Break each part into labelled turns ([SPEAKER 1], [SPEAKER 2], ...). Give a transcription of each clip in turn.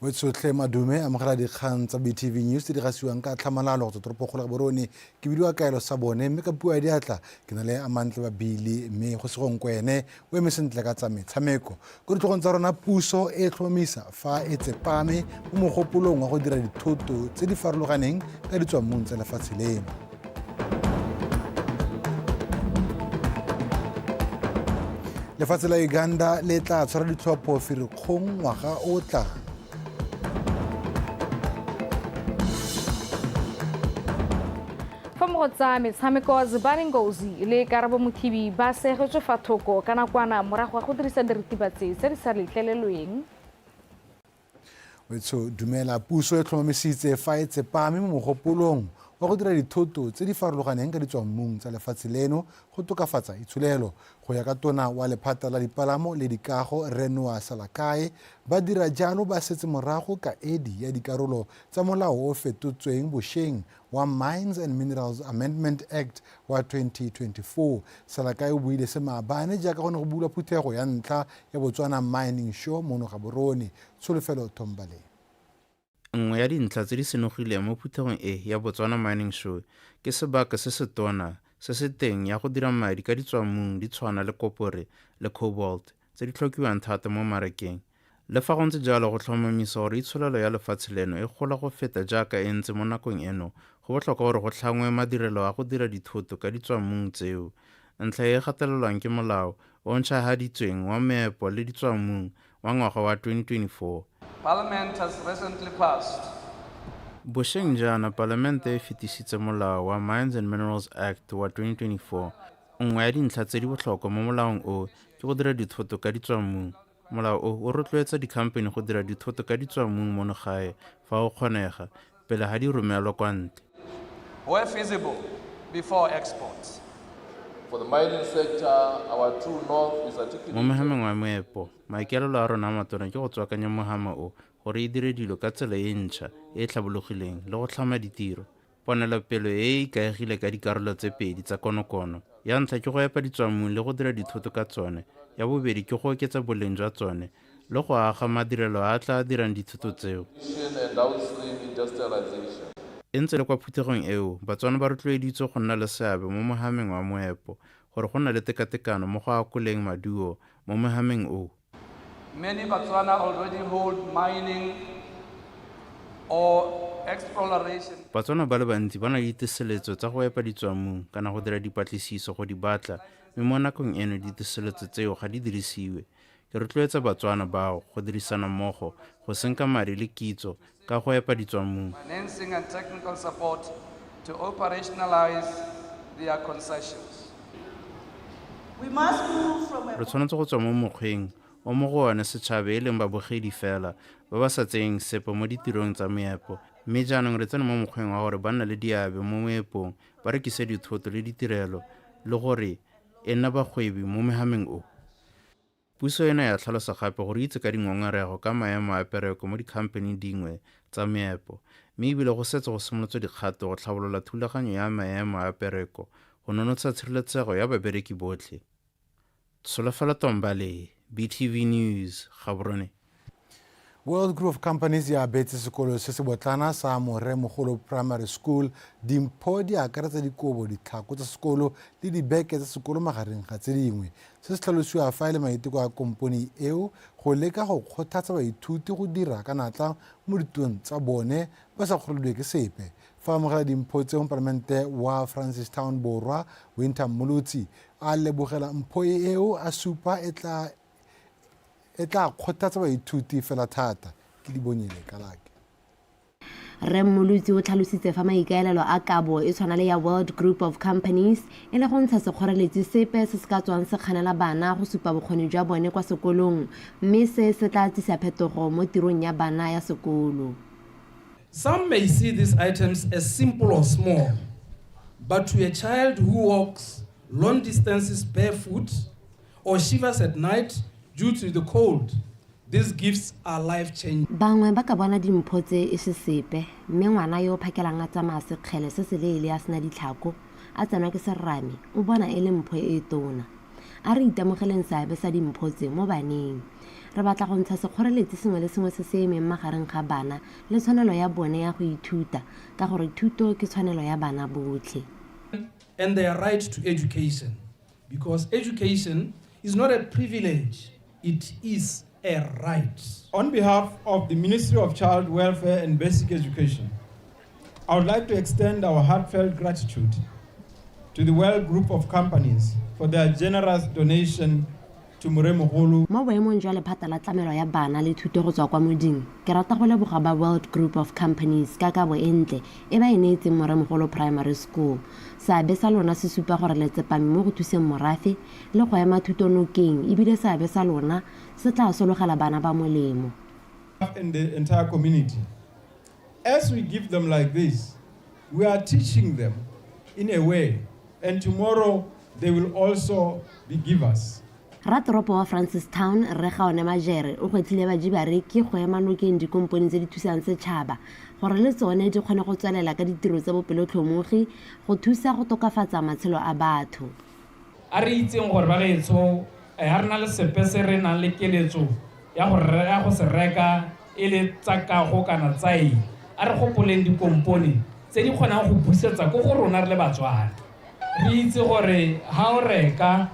[SPEAKER 1] Wetsotle madume amogela dikgang tsa BTV News di diragasiwang ka tlhamalalo go toropo kgolo Gaborone ke bidiwa kaelo sa bone mme ka puo ya diatla ke na le Amantle ba Bili mme go se gonkwe o eme sentle ka tsa metshameko go ditlhogong tsa rona puso e tlhomamisa fa e tsepame mo mogopolong wa go dira dithoto tse di farologaneng ka ditswammung tsa lefatshe leno. Lefatshe la Uganda le tla tshwara ditlhopho Firikgong ngwaga o tlang.
[SPEAKER 2] Tsa metshameko Zibaningozi le Karabo Muthibi ba segetswe fa thoko ka nakwana morago go dirisa diritibatsi tse di sa letlelelweng.
[SPEAKER 1] Wetso dumela puso e tlhomamisitse fa e tsepame mo mogopolong wa go dira dithoto tse di farologaneng ka ditswammung tsa lefatshe leno go tokafatsa itshulelo go ya ka tona wa lephata la dipalamo le dikago Renwa Salakae ba dira jalo ba setse morago ka edi ya dikarolo tsa molao o fetotsweng bošeng wa Mines and Minerals Amendment Act wa 2024. Salakae o buile se maabane jaaka go ne go bulwa phuthego ya ntlha ya Botswana Mining Show mo Gaborone. Tsholofelo Tombale.
[SPEAKER 3] Nngwe ya dintlha tse di senogileng mo phuthegong e ya Botswana Mining Show ke sebaka se se tona se se teng ya go dira madi ka ditswammung di tshwana le kopore le cobalt tse di tlhokiwang thata mo marakeng. Le fa go ntse jalo go tlhomamisa gore itsholelo ya lefatshe leno e gola go feta jaaka e ntse mo nakong eno go botlhokwa gore go tlhangwe madirelo a go dira dithoto ka ditswammung tseo. Ntlha e gatelelwang ke molao o ntšhahaditsweng wa meepo le ditswammung wa ngwaga wa 2024.
[SPEAKER 4] Parliament has recently passed.
[SPEAKER 3] Bošeng jaana Palamente e fetisitse molao wa Mines and Minerals Act wa 2024. Nngwe ya dintlha tse di botlhokwa mo molaong o ke go dira dithoto ka ditswammung. Molao o rotloetsa dikhampani go dira dithoto ka ditswammung mo gae fa go kgonega pele ga di romelwa kwa ntle.
[SPEAKER 4] Where feasible before exports.
[SPEAKER 5] For the mining sector, our true north is articulated.
[SPEAKER 3] Mo mohameng wa moepo, maikaelelo a rona a matona ke go tswakanya mohama o gore e dire dilo ka tsela e ntšha e tlhabologileng le go tlhama ditiro. Ponelopele e e ikaegile ka dikarolo tse pedi tsa konokono. Ya ntlha ke go epa ditswammung le go dira dithoto ka tsone. Ya bobedi ke go oketsa boleng jwa tsone le go aga madirelo a tla dirang dithoto tseo. E ntse le kwa phuthegong eo, Batswana ba rotloeditswe go nna le seabe mo mohameng wa moepo gore go nna le tekatekano mo go akoleng maduo mo mohameng o.
[SPEAKER 4] Many Botswana already hold mining or exploration.
[SPEAKER 3] Batswana ba le bantsi ba na le diteseletso tsa go epa ditswammung kana go dira dipatlisiso go di batla mme mo nakong eno diteseletso tseo ga di dirisiwe. Ke rotloetsa Batswana bao go dirisana mmogo go senka madi le kitso ka go epa ditswammung.
[SPEAKER 4] Financing and technical support to operationalize their concessions.
[SPEAKER 6] We must move from
[SPEAKER 3] Re tshwanetse go tswa mo mokgweng o mo go one setšhaba e leng babogedi fela ba ba sa tseyeng sepe mo ditirong tsa meepo mme jaanong re tsene mo mokgweng wa gore ba nna le diabe mo moepong ba rekise dithoto le ditirelo le gore e nna bagwebi mo mehameng o. Puso ena ya tlhalosa gape gore itse ka dingongorego ka maemo a pereko mo dikhamphane dingwe tsa meepo mme ebile go setse go simolotswe dikgato go tlhabolola thulaganyo ya maemo a pereko go nonotsha tshireletsego ya babereki botlhe. Tsholofelo Tombale, BTV News, Gaborone.
[SPEAKER 1] World Group of Companies ya abetse sekolo se se botlana sa Moremogolo Primary School dimpho di akaretsa dikobo ditlhako tsa sekolo le dibeke tsa sekolo magareng ga tse dingwe se se tlhalosiwa fa le maiteko a komponi eo go leka go kgothatsa baithuti go dira ka natla mo ditong tsa bone ba sa kgolelwe ke sepe fa amogela dimpho tse Moporesidente wa Francistown Borwa Winter Molutsi a lebogela mpho eo a supa e tla kgothatsa baithuti fela thata ke di bonyele kalake.
[SPEAKER 7] Molutsi o tlhalositse fa maikaelelo a kabo e tshwana le ya World Group of Companies e le go ntsha sekgoreletsi sepe se se ka tswang se kganela bana go supa bokgoni jwa bone kwa sekolong mme se se tla tlisa phetogo mo tirong ya bana ya sekolo.
[SPEAKER 8] Some may see these items as simple or small, but to a child who walks long distances barefoot or shivers at night due to the cold, these gifts are life-changing.
[SPEAKER 7] Bangwe ba ka bona dimpho tse e se sepe mme ngwana yo phakelang a tsamaya sekgele se se leele a sena ditlhako a tsenwa ke serame o bona e le mpho e tona. A re itemogeleng seabe sa dimpho tse mo baneng. re batla go ntsha sekgoreletsi sengwe le sengwe se se emeng magareng ga bana le tshwanelo ya bone ya go ithuta ka gore thuto ke tshwanelo ya bana botlhe.
[SPEAKER 8] And their right to education, because education is not a privilege, it is a right.
[SPEAKER 9] On behalf of the Ministry of Child Welfare and Basic Education, I would like to extend our heartfelt gratitude to the World Group of Companies for their generous donation to Moremogolo.
[SPEAKER 7] Mo boemong jwa lephata la tlamelo ya bana le thuto go tswa kwa moding, ke rata go leboga ba World Group of Companies ka kabo entle e ba e neetseng Moremogolo Primary School. Seabe sa lona se supa gore le tsepame mo go thuseng morafe le go ema thutonokeng ebile seabe sa lona se tla sologela bana ba molemo.
[SPEAKER 9] And the entire community. As we give them like this, we are teaching them in a way, and tomorrow they will also be givers.
[SPEAKER 7] Ratoropo wa Francistown re ga one Majere o gwetlile bajibareki go ema nokeng dikompone tse di thusang setšhaba gore le tsone di kgone go tswelela ka ditiro tsa bopelotlhomogi go thusa go tokafatsa matshelo a batho.
[SPEAKER 8] A re itseng gore ba gaetsho ga re na le sepe se re nang le keletso ya go se reka e le tsa kago kana tsa eng. A re gopoleng dikompone tse di kgonang go busetsa ko go rona re le Batswana. Re itse gore ha o reka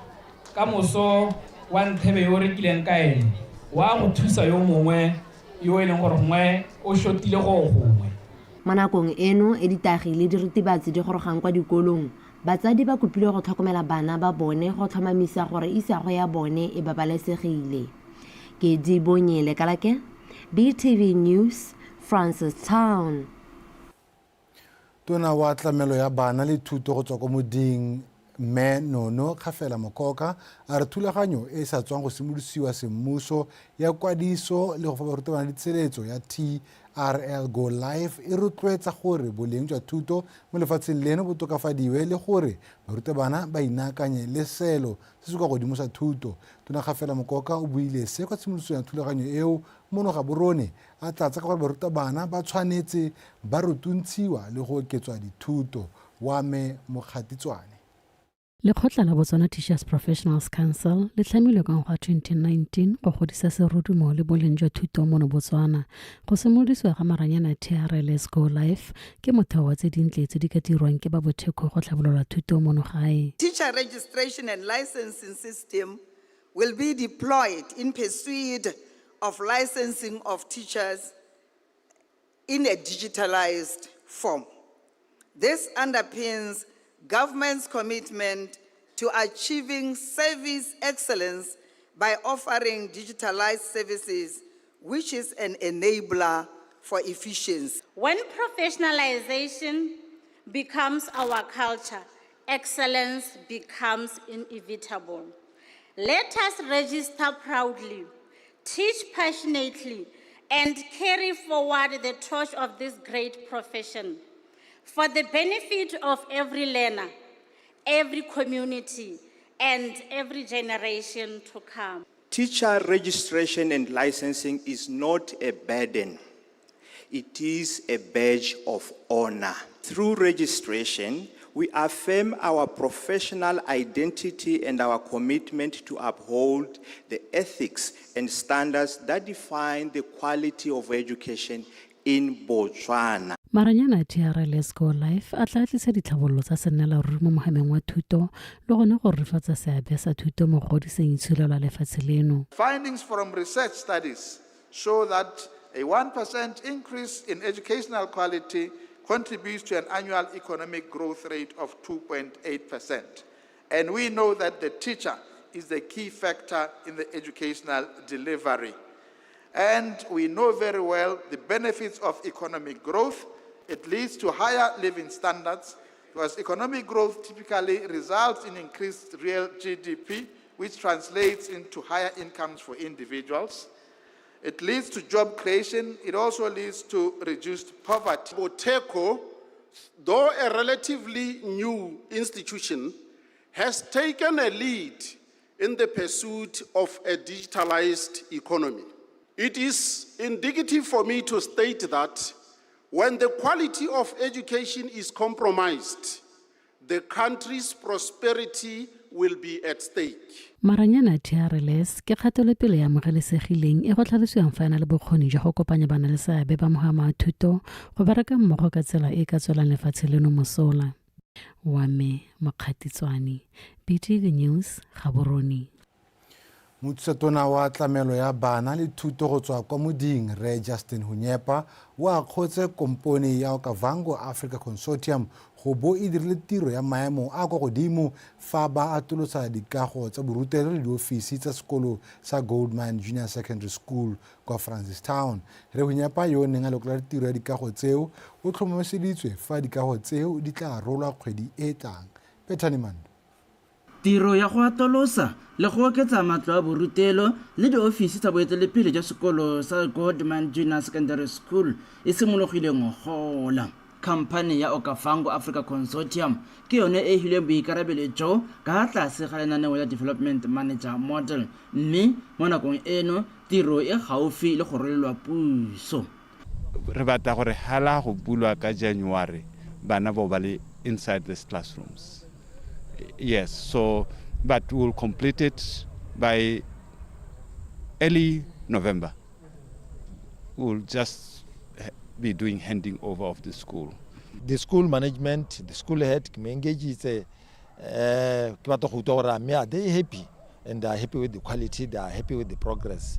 [SPEAKER 8] ka moso wa nthebe yo rekileng ka ene wa go thusa yo mongwe yo e leng gore gongwe o shotile go gongwe.
[SPEAKER 7] Mo nakong eno e ditagi le diritibatsi di gorogang kwa dikolong, batsadi ba kopilwe go tlhokomela bana ba bone go tlhomamisa gore isago ya bone e babalesegile. Ke di bonyele kalake BTV News, Francistown.
[SPEAKER 1] Tona wa tlamelo ya bana le thuto go tswa ko moding mme Nono Kgafela Mokoka a re thulaganyo e sa tswang go simolosiwa semmuso ya kwadiso le go fa barutabana ditseletso ya TRL Go Live e rotloetsa gore boleng jwa thuto mo lefatsheng leno bo tokafadiwe le gore barutabana ba inakanye le selo se se kwa godimo sa thuto. Tona Kgafela Mokoka o buile se kwa tshimolosong ya thulaganyo eo mono ga borone a tlatsa ka gore barutabana ba tshwanetse ba rutuntshiwa le go oketswa dithuto. Wa me Mokgatitswane.
[SPEAKER 10] Lekgotla la Botswana Teachers Professionals Council le tlhamilwe ka ngwaga 2019 go godisa serodumo le boleng jwa thuto mo Botswana. Go simolodisiwa ga maranyana TRL Go Live ke motheo wa tse dintle tse di ka dirwang ke ba botheko go tlhabolola thuto mo gae.
[SPEAKER 6] Teacher registration and licensing system will be deployed in pursuit of licensing of teachers in a digitalized form. This underpins government's commitment to achieving service excellence by offering digitalized services, which is an enabler for efficiency.
[SPEAKER 11] When professionalization becomes our culture, excellence becomes inevitable. Let us register proudly, teach passionately, and carry forward the torch of this great profession for the benefit of every learner, every community, and every generation to come.
[SPEAKER 12] Teacher registration and licensing is not a burden. It is a badge of honor. Through registration, we affirm our professional identity and our commitment to uphold the ethics and standards that define the quality of education in Botswana.
[SPEAKER 10] Maranyana TRL Go Live a tla tlisa ditlhabololo tsa senela ruri mo mogameng wa thuto le gone go rifatsa seabe sa thuto mo godiseng itshulelo la lefatshe leno.
[SPEAKER 5] Findings from research studies show that a 1% increase in educational quality contributes to an annual economic growth rate of 2.8%. And we know that the teacher is the key factor in the educational delivery. And we know very well the benefits of economic growth. It leads to higher living standards, because economic growth typically results in increased real GDP, which translates into higher incomes for individuals. It leads to job creation. It also leads to reduced poverty.
[SPEAKER 13] Boteko, though a relatively new institution, has taken a lead in the pursuit of a digitalized economy. It is indicative for me to state that when the quality of education is compromised, the country's prosperity will be at stake.
[SPEAKER 10] Maranyana TRLS ke kgatelopele ya amogelesegileng e go tlhalosiwang fa ena le bokgoni jwa go kopanya bana le seabe ba mogama a thuto go bereka mmogo ka tsela e ka tswelang lefatshe leno mosola. Wa me Makgatitswane, BTV News, Gaborone.
[SPEAKER 1] Motsetona wa tlamelo ya bana le thuto go tswa kwa moding Re Justin Hunyepa wa kgotse kompone ya Okavango Africa Consortium go bo e dirile tiro ya maemo a kwa godimo fa ba atolosa dikago tsa borutelo le diofisi tsa sekolo sa Goldman Junior Secondary School kwa Francistown. Re Hunyepa yo neng a lekola tiro ya dikago tseo o tlhomamiseditswe fa dikago tseo di tla rolwa kgwedi e tlang. Petaniman.
[SPEAKER 14] Tiro ya go atolosa le go oketsa matlo a borutelo le diofisi tsa boeteledipele jwa sekolo sa Goldman Junior Secondary School e simologile ngogola. Khamphane ya Okavango Africa Consortium ke yone e hileng boikarabelo jo ka tlase ga lenaneo ya Development Manager Model, mme mo nakong eno tiro e gaufi le go rolelwa puso.
[SPEAKER 15] Re batla gore hala go bulwa ka January bana bo ba le inside these classrooms. Yes, so but we'll complete it by early November. We'll just be doing handing over of the school.
[SPEAKER 16] The school management, the school head, they are happy and they are happy with the quality, they are happy with the progress.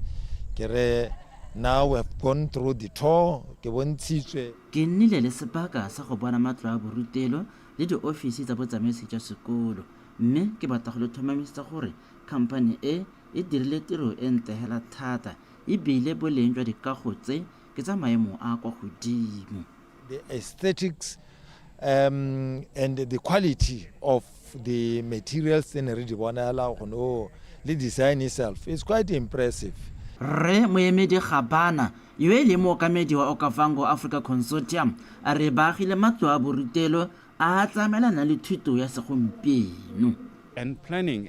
[SPEAKER 16] Now we have gone through the tour.
[SPEAKER 14] Ke nnile le sebaka sa go bona matlo a borutelo le diofisi tsa botsamaisi jwa sekolo, mme ke batla go le thomamisa gore khamphane e dirile tiro e ntegela thata ebile boleng jwa dikago tse ke tsa maemo a kwa godimo.
[SPEAKER 16] The aesthetics and the quality of the materials in the design itself is quite impressive.
[SPEAKER 14] Re moemedi Gabana yo e le mookamedi wa Okavango Africa Consortium a re baagile matlo a borutelo a tsamelana le thuto ya segompieno.
[SPEAKER 15] And planning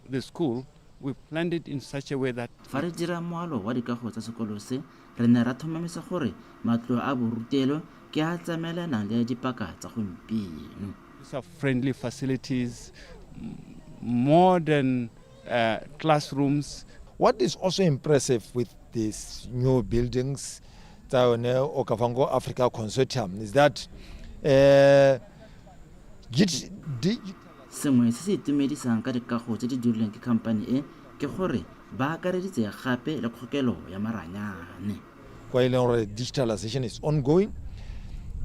[SPEAKER 15] the school, we planned it in such a way that
[SPEAKER 14] fa re dira moalo wa dikago tsa sekolo se re ne ra thomamisa gore matlo a borutelo ke a tsamelana le dipaka tsa gompieno.
[SPEAKER 15] These are friendly facilities, modern classrooms.
[SPEAKER 16] What is also impressive with these new buildings, the Okavango Africa Consortium, is that
[SPEAKER 14] sengwe se se itumedisang ka dikago tse di dirilweng ke khamphane e ke gore ba akareditse gape le kgokelo ya maranyane.
[SPEAKER 16] While digitalization is ongoing,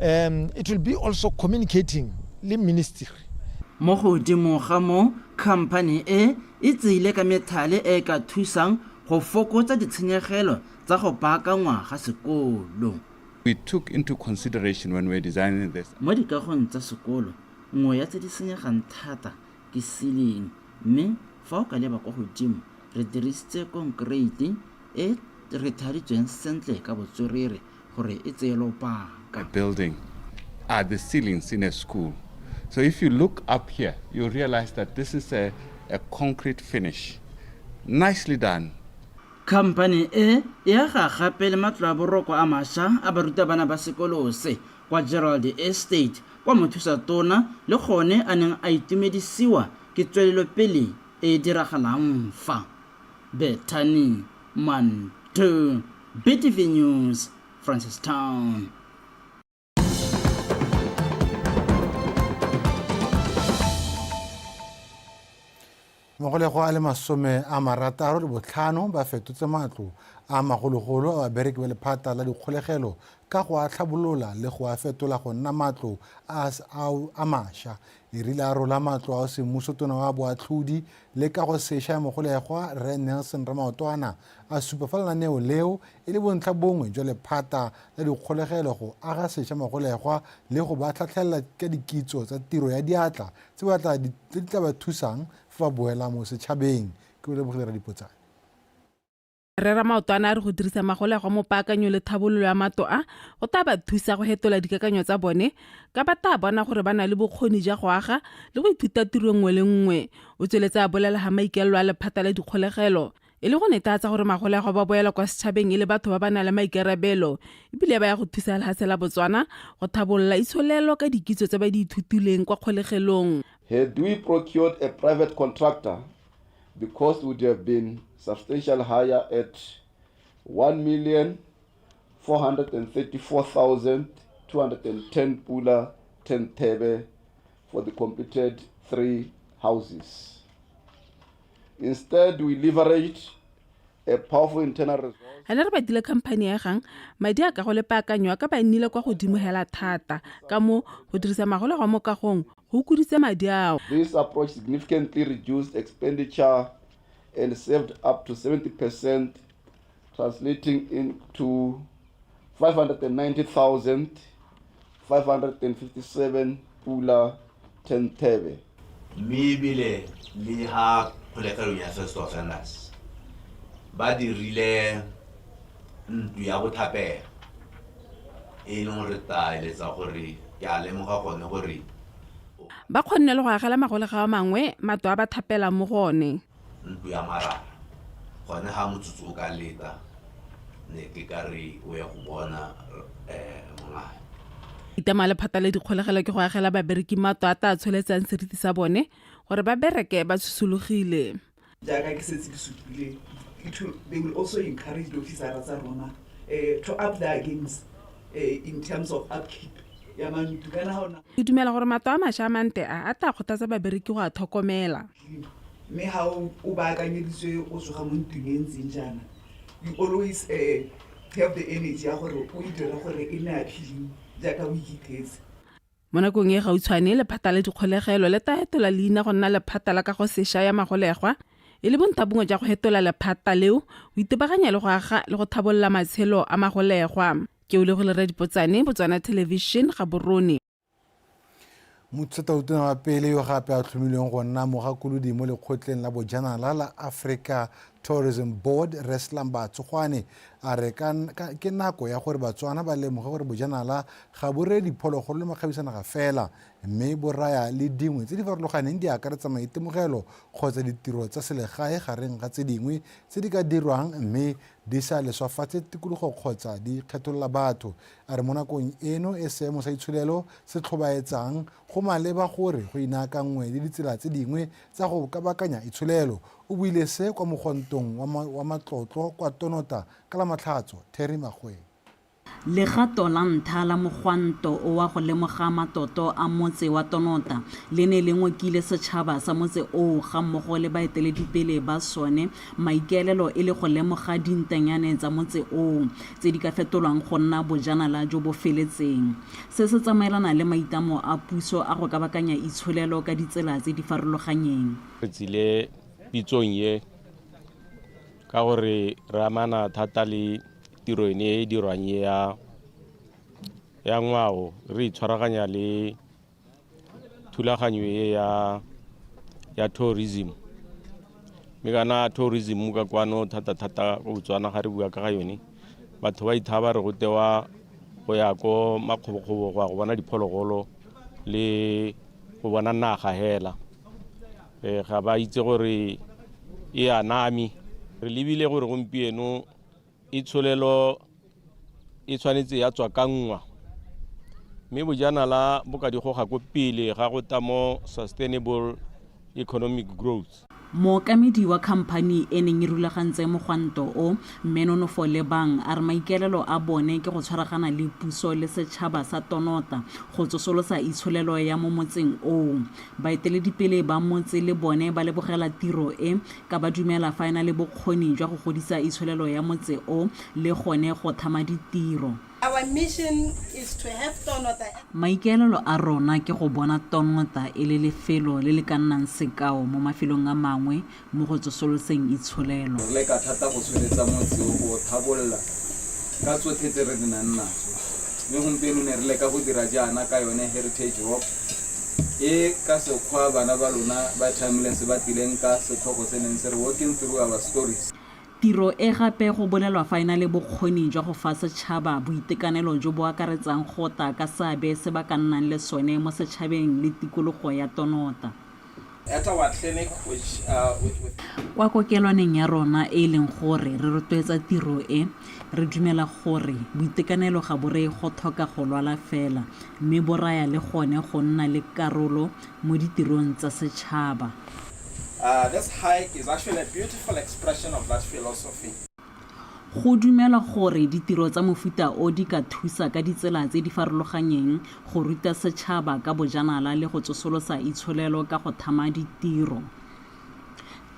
[SPEAKER 16] it will be also communicating the ministry.
[SPEAKER 14] Mo godimo ga mo khamphane e tseile ka methale e ka thusang go fokotsa ditshenyegelo tsa go baakangwa ga sekolo.
[SPEAKER 15] We took into consideration when we were designing this.
[SPEAKER 14] Mo dikagong tsa sekolo nngwe ya tse di senyegang thata ke ceiling, mme fa o ka leba kwa godimo re dirisitse concrete e re thaditsweng sentle ka botswerere gore e tseye lobaka.
[SPEAKER 15] Building are the ceilings in a school. So if you look up here, you realize that this is a concrete finish. Nicely done.
[SPEAKER 14] Khamphane e aga gape le matlo a boroko a mašwa a barutabana ba sekolo se kwa Gerald Estate kwa mothusa tona le gone a neng a itumedisiwa ke tswelelopele e diragalang fa. Bethany Manto, BTV News, Francistown.
[SPEAKER 1] Mogolego a le masome a marataro le botlhano ba fetotse matlo a magologolo a babereki ba lephata la dikgolegelo ka go a tlhabolola le go a fetola go nna matlo a mašwa. E rile a rola matlo a semmuso tona wa boatlhodi le ka go sešwa mogolegwa Re Nelson Ramaotwana a supa fa lenaneo leo e le bontlha bongwe jwa lephata la dikgolegelo go aga sešwa mogolegwa le go ba tlhatlhelela ka dikitso tsa tiro ya diatla tse di tla ba thusang fa boela mo setšhabeng. Ke o lebogela dipotsana.
[SPEAKER 17] Re Ramaotwana a re go dirisa magolegwa mo paakanyo le thabololo ya mato a go tla ba thusa go hetola dikakanyo tsa bone ka ba tla bona gore ba na le bokgoni jwa go aga le go ithuta tiro nngwe le nngwe. O tsweletsa a bolela ga maikaelelo a lephata la dikgolegelo e le go netatsa gore magolego ba boela kwa setšhabeng e le batho ba ba nang le maikarabelo ebile ba ya go thusa lefatshe la Botswana go thabolola itsholelo ka dikitso tse ba di ithutileng kwa kgolegelong.
[SPEAKER 18] Had we procured a private contractor, the cost would have been substantially higher at 1,434,210 pula 10 thebe for the completed 3 houses. Instead, we leveraged a powerful internal resource.
[SPEAKER 17] Re badile company ya gang madi a ka go le paakanyo ka ba nnile kwa godimo hela thata ka mo go dirisa magolego mo kagong go kuditse madi ao.
[SPEAKER 18] This approach significantly reduced expenditure and saved up to 70%, translating into 590,557 pula 10 thebe.
[SPEAKER 19] Mibile li ha kgolegelo ya SETSWANA ba dirile ntlo ya bothapelo e leng gore ta eletsa gore ke a lemoga gone gore
[SPEAKER 17] ba kgonne le go agela magolega a mangwe mato a ba thapela mo gone
[SPEAKER 19] ntlo ya marara gone ha motsotso o ka leta ne ke ka re o ya go bona mongane.
[SPEAKER 17] Itema lephata le dikgolegelo ke go agela babereki mato a ta tsholetsang seriti sa bone gore ba bereke ba tsusulugile.
[SPEAKER 20] Jaaka ke setse ke supile they will also encourage the officers to up their games in terms of upkeep.
[SPEAKER 17] Ke dumela gore mato a mašwa a mante a ta kgothatsa babereki go a tlhokomela.
[SPEAKER 20] Mme ha o baakanyeditswe o tsoga mo ntlong e ntseng jaana, you always have the energy ya gore o dira gore e nne appealing jaaka o ikithetse.
[SPEAKER 17] Mo nakong e gautshwane lephata le dikgolegelo le ta etola leina go nna lephata la ka go sešwa ya magolegwa e le bontabongwe ja go hetola lephata leo o itebaganya le go aga le go thabolola matshelo a magolegwa. Ke o le go lera dipotsane Botswana Television ga Borone.
[SPEAKER 1] Motsetautona wa pele yo gape a tlhomilweng go nna mogakolodi mo lekgotleng la bojanala la Africa Tourism Board Reslam Batswana a re ke nako ya gore Batswana ba lemoge gore bojanala ga bo re diphologolo le makgabisanaga fela mme bo raya le dingwe tse di farologaneng di akaretsa maitemogelo kgotsa ditiro tsa selegae gareng ga tse dingwe tse di ka dirwang mme di sa leswafatse tikologo kgotsa di kgetholola batho. A re mo nakong eno e seemo sa itsholelo se tlhobaetsang go maleba gore go inaakangwe le ditsela tse dingwe tsa go kabakanya itsholelo. O buile se kwa mogontong wa matlotlo kwa Tonota ka la Matlhatso Terry Magwe.
[SPEAKER 21] Legato la ntlha la mogwanto o wa go lemoga matoto a motse wa Tonota le ne le ngokile setšhaba sa motse o ga mmogo le baeteledipele ba sone maikaelelo e le go lemoga dintenyane tsa motse o tse di ka fetolwang go nna bojanala jo bo feletseng. Se se tsamaelana le maitamo a puso a go kabakanya itsholelo ka ditsela tse di farologanyeng.
[SPEAKER 22] Tsile pitsong ye ka gore re amana thata le tiro ene e dirwang ya ngwao re itshwaraganya le thulaganyo e ya tourism mme kana tourism ka kwano thata go Botswana ga re bua ka ga yone batho ba ithaba re go tewa go ya ko makgobokgobo go bona diphologolo le go bona naga hela ga ba itse gore e anami re lebile gore gompieno itsholelo e tshwanetse ya tswa ka ngwa mme bojanala bo ka di goga ko pele ga go tamo sustainable economic growth.
[SPEAKER 21] Mookamedi wa khamphani e neng e rulagantse mogwanto o mme Nonofo Lebang a re maikaelelo a bone ke go tshwaragana le puso le setšhaba sa Tonota go tsosolosa itsholelo ya mo motseng o. Baeteledipele ba motse le bone ba lebogela tiro e ka ba dumela fa ena le bokgoni jwa go godisa itsholelo ya motse o le gone go thama ditiro.
[SPEAKER 23] Our mission is to have Tonota.
[SPEAKER 21] Maikaelelo a rona ke go bona Tonota e le lefelo le le ka nnang sekao mo mafelong a mangwe mo go tsosoloseng itsholelo.
[SPEAKER 4] Re ka thata go tsweletsa motse o go thabolla ka tsotlhe tse re dinang natso mme gompieno ne re leka go dira jaana ka yone heritage walk e ka sekgwa bana ba lona ba timeless ba tileng ka setlhogo se neng se re walking through our stories.
[SPEAKER 21] Tiro e gape go bolelwa fa ena le bokgoni jwa go fa setšhaba boitekanelo jo bo akaretsang gota ka seabe se ba ka nnang le sone mo setšhabeng le tikologo ya Tonota.
[SPEAKER 2] At our clinic, which with
[SPEAKER 21] kwa kokelwaneng ya rona e leng gore re rotloetsa tiro e re dumela gore boitekanelo ga bore go tlhoka go lwala fela mme bo raya le gone go nna le karolo mo ditirong tsa setšhaba.
[SPEAKER 2] this hike is actually a beautiful expression of that philosophy.
[SPEAKER 21] Go dumela gore ditiro tsa mofuta o di ka thusa ka ditsela tse di farologaneng go ruta setšhaba ka bojanala le go tsosolosa itsholelo ka go thama ditiro.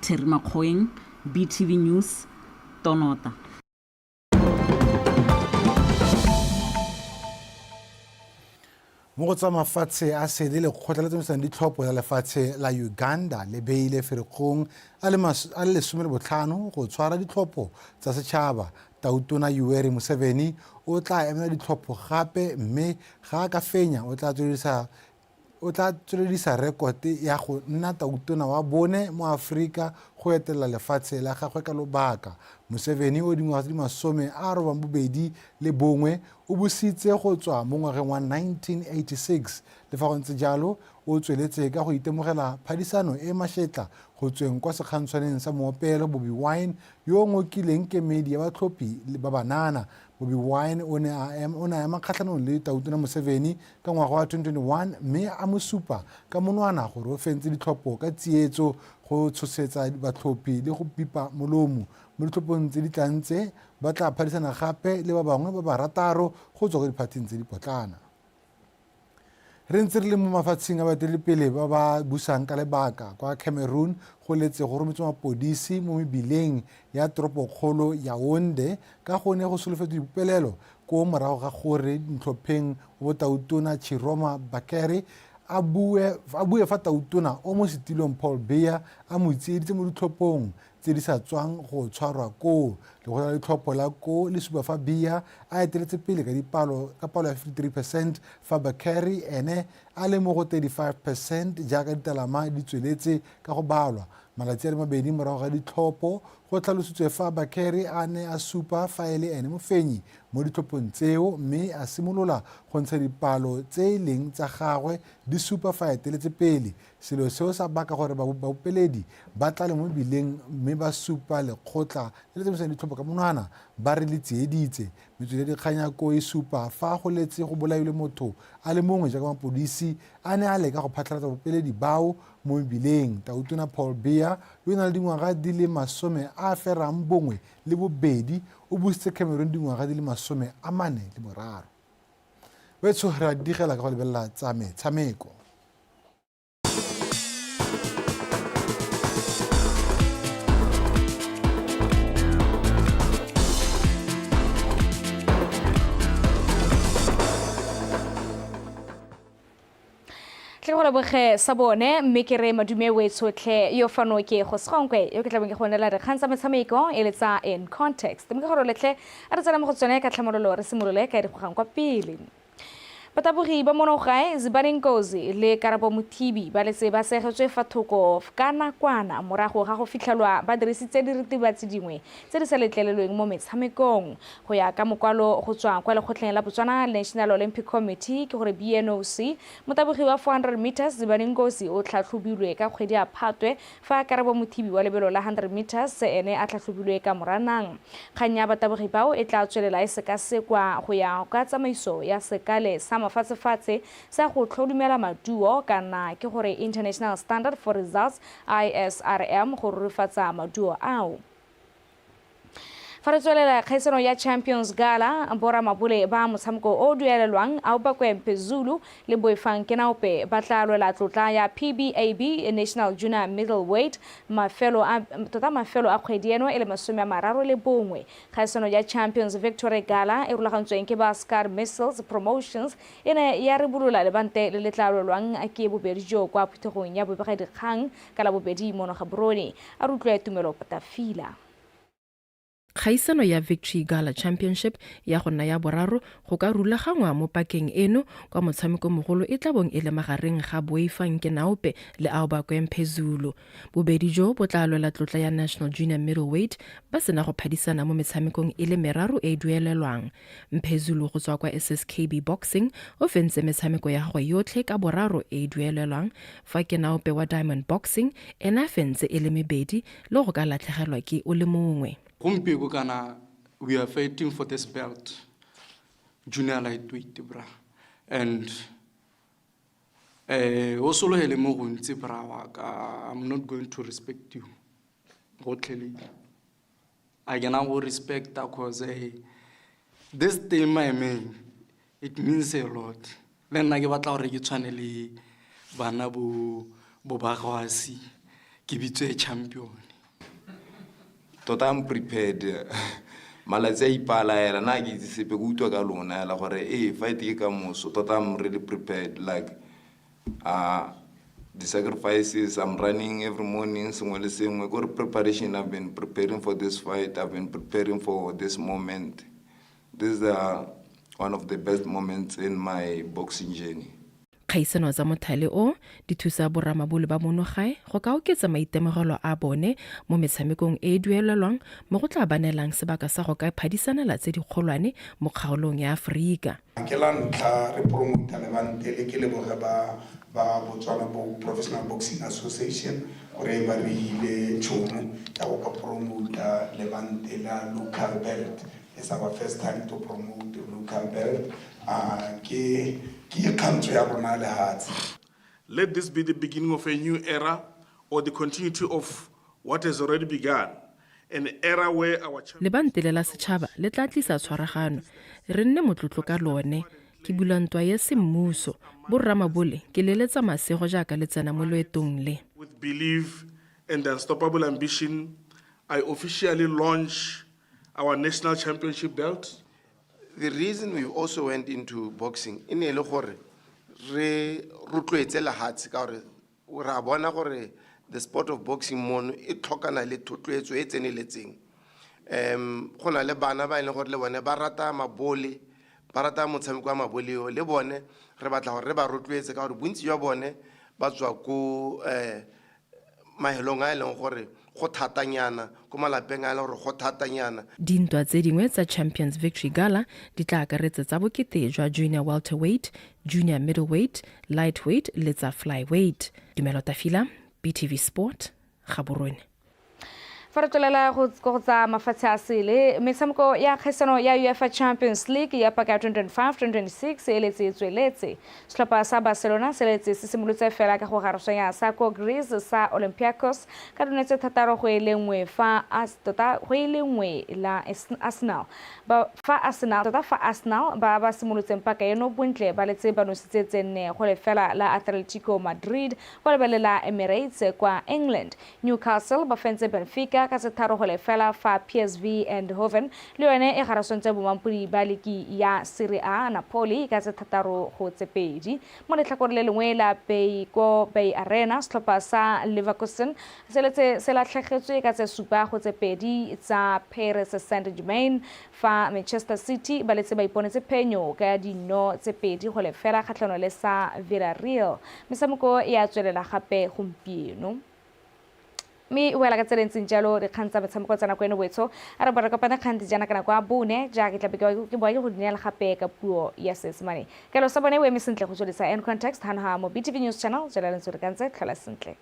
[SPEAKER 21] Terry Makgoeng, BTV News, Tonota.
[SPEAKER 1] Mo go tsa mafatshe a sele le kgotla le tsamaisanang ditlhopho ya lefatshe la Uganda le beile Ferikgong a le 15 go tshwara ditlhopho tsa setšhaba. Tautona Yoweri Museveni o tla emela ditlhopho gape mme ga a ka fenya o tla tsweledisa rekote ya go nna tautona wa bone mo Afrika go etela lefatshe la gagwe ka lobaka. Museveni o dingwaga di 91 o busitse go tswa mo ngwageng wa 1986 le fa go ntse jalo o tsweletse ka go itemogela phadisano e mašetla go tsweng kwa sekgantshwaneng sa moopelo Bobi Wine yo o ngokileng kemedi ya batlhophi ba banana. Bobi Wine o ne a ema kgatlhanong le tautona Museveni ka ngwaga wa 2021 mme a mo supa ka monwana gore o fentse ditlhopho ka tsietso go tshosetsa batlhophi le go pipa molomo. Mo ditlhophong tse di tlantse ba tla phadisana gape le ba bangwe ba barataro go tswa go diphateng tse di potlana. Re ntse re le mo mafatsheng a baeteledipele ba ba busang ka lebaka kwa Cameroon go letse go rometswe mapodisi mo mebileng ya toropokgolo ya Yaounde ka gone go solofetswe dipolelo ko morago ga gore ditlhopheng go tautona Chiroma Bakary a bue fa tautona o mo setilong Paul Biya a mo tsieditse mo ditlhophong tse di sa tswang go tshwarwa ko le go la ditlhopho la ko le supa fa Biya a eteletse pele ka palo ya 53% fa Bakary ene a le mo go 35% jaaka ditalama di tsweletse ka go balwa. Malatsi a le mabedi morago ga ditlhopho go tlhalositswe fa Bakary a ne a supa fa e le ene mofenyi mo ditlhophong tseo mme a simolola go ntsha dipalo tse leng tsa gagwe di supa fa eteletse pele. Selo seo sa baka gore baopeledi ba tla le mo bileng mme ba supa lekgotla le le tsamaisanang ditlhopho ka monwana ba re le tsieditse. Metswedi ya dikgang ya ko e supa fa go letse go bolailwe motho a le mongwe jaaka mapodisi a ne a leka go phatlhalatsa baopeledi bao mo mebileng. Tautona Paul Biya yo o na le dingwaga di le 42 o busitse Cameroon dingwaga di le 43. Wetso re a digela ka go lebelela tsa metshameko.
[SPEAKER 3] Tle go leboge sa bone mme ke re madume wetsotlhe yo fano ke go segonkwe yo ke tlabeng ke gonela re kgantsa metshameko e letsa in context mme ke go letle a re tsena mo go tsone ka tlhamololo re simolole ka di go gang kwa pele. Batabogi ba monogae Zibarinkosi le Karabo Muthibi ba letse ba segetswe fa thoko ka nakwana morago ga go fitlhelwa ba dirisitse diritibatsi dingwe tse di sa letlelelweng mo metshamekong go ya ka mokwalo go tswa kwa lekgotleng la Botswana National Olympic Committee ke gore BNOC. Motabogi wa 400 meters Zibarinkosi o tlhatlhobilwe ka kgwedi ya Phatwe fa Karabo Muthibi wa lebelo la 100 meters ene a tlhatlhobilwe ka moranang. Kganya batabogi bao e tla tswelela e sekasekwa go ya ka tsamaiso ya sekale sa mafatshe sa go tlhodumela maduo kana ke gore International Standard for Results ISRM go rurifatsa maduo ao. Fa re tswelela kgaisano ya Champions Gala bora mabule ba motshameko o duelelwang ao ba kwempe Zulu le boifang ke naope ba tla lwela tlotla ya PBAB National Junior Middleweight mafelo a kgwedi eno e le 31. Kgaisano ya Champions Victory Gala e rulagantsweng ke ba Scar Missiles Promotions ene ya re bolola le bante le letlalwelwang ke bobedi jo kwa phuthegong ya bobegedikgang ka la bobedi mono ga Brone a rutlwe Tumelo Patafila.
[SPEAKER 7] kgaisano ya Victory Gala Championship ya go nna ya boraro go ka rulagangwa mo pakeng eno kwa motshameko mogolo e tlabong e le magareng ga Boifang Naope le Aobakwe Mphezulu. Bobedi jo bo tla lwela tlotla ya National Junior Middleweight ba sena go phadisana mo metshamekong e le meraro e duelelwang. Mphezulu go tswa kwa SSKB Boxing o fentse metshameko ya gagwe yotlhe ka boraro e duelelwang, fa Naope wa Diamond Boxing ena fentse e le mebedi le go ka latlhegelwa ke o le mongwe.
[SPEAKER 8] We are fighting for this belt, junior lightweight, bra. And also I'm not going to respect you. I can now respect that because this thing I mean, it means a lot. Then I give a channel bana bo bagwasi ke bitse champion.
[SPEAKER 9] Tota I'm prepared. Malatsi a ipalaela na ke itse sepe go utwa ka lona la gore fight ke ka moso. Tota I'm really prepared, like the sacrifices I'm running every morning sengwe le sengwe gore preparation. I've been preparing for this fight. I've been preparing for this moment. This is one of the best moments in my boxing journey.
[SPEAKER 7] Kgaisano tsa mothale o di thusa boramabolo ba monogae go ka oketsa maitemogelo a bone mo metshamekong e duelelwang mo go tla banelang sebaka sa go ka phadisanela tse dikgolwane mo kgaolong ya Afrika.
[SPEAKER 24] Ke la ntla re promote Levante le ke le ba Botswana Professional Boxing Association gore ba re ile tšhono ya go ka promote Levante la local belt. It's our first time to promote the local belt.
[SPEAKER 13] Let this be the beginning of a new era or the continuity of what has already begun. An era where our
[SPEAKER 7] Lebante le la setšhaba le tla tlisa tshwaragano re nne motlotlo ka lone ke bulantwa ya semmuso borramabole ke leletsa masego jaaka le tsena mo loetong le.
[SPEAKER 13] With belief and unstoppable ambition, I officially launch our national championship belt.
[SPEAKER 9] The reason we also went into boxing in e le gore re rotloetse lehatsi ka gore ra bona gore the sport of boxing mono e tlhokana le thotloetso e tseneletseng. Go na le bana ba ile gore le bone ba rata mabole, ba rata motshameko wa mabole le bone re batla gore re ba rotloetse ka gore bontsi jwa bone ba tswa ko mahelong a ile gore go thatanyana ko malapeng a ile gore go thatanyana.
[SPEAKER 7] Dintwa tse dingwe tsa Champions Victory Gala di tla akaretsa tsa bokete jwa junior welterweight, junior middleweight, lightweight le tsa flyweight. Dumelo Tafila, BTV Sport, Gaborone.
[SPEAKER 3] Fa re tswelela go tsa mafatshe a sele metshameko ya kgaisano ya UEFA Champions League ya paka 2025-2026 e letse tsweletse setlhopha sa Barcelona se letse se simolotse fela ka go garosanya sa ko Greece sa Olympiacos ka dinetse thataro go elengwe fa la Arsenal fa Arsenal ba simolotseng paka eno bontle ba letse ba nositse tsene go le fela la Atletico Madrid go lebelela Emirates kwa England. Newcastle ba fentse Benfica ka se tharo go le fela fa PSV Eindhoven le yone e garasontse bomampudi ba leki ya Serie A Napoli ka se thataro go tsepedi mo letlhakore le lengwe la Bay Arena setlhopha sa Leverkusen se latlhegetswe ka tse supa go tsepedi tsa Paris Saint-Germain fa Manchester City ba letse ba iponetse phenyo ka dino tsepedi go le fela kgatlhano le sa Villarreal. Metshameko e a tswelela gape gompieno mi wela ka tselentseng jalo re khantsa metshameko tsana go eno botso a re bara ka pana khanti jana kana kwa bone ja ke tlabe ke boa go dinela gape ka puo ya Seesimane ke lo sa bone we misentle go tsholisa in context ha mo BTV News Channel jala le tsore kantse tlhala sentle.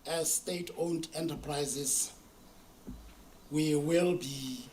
[SPEAKER 25] As state-owned enterprises, we will be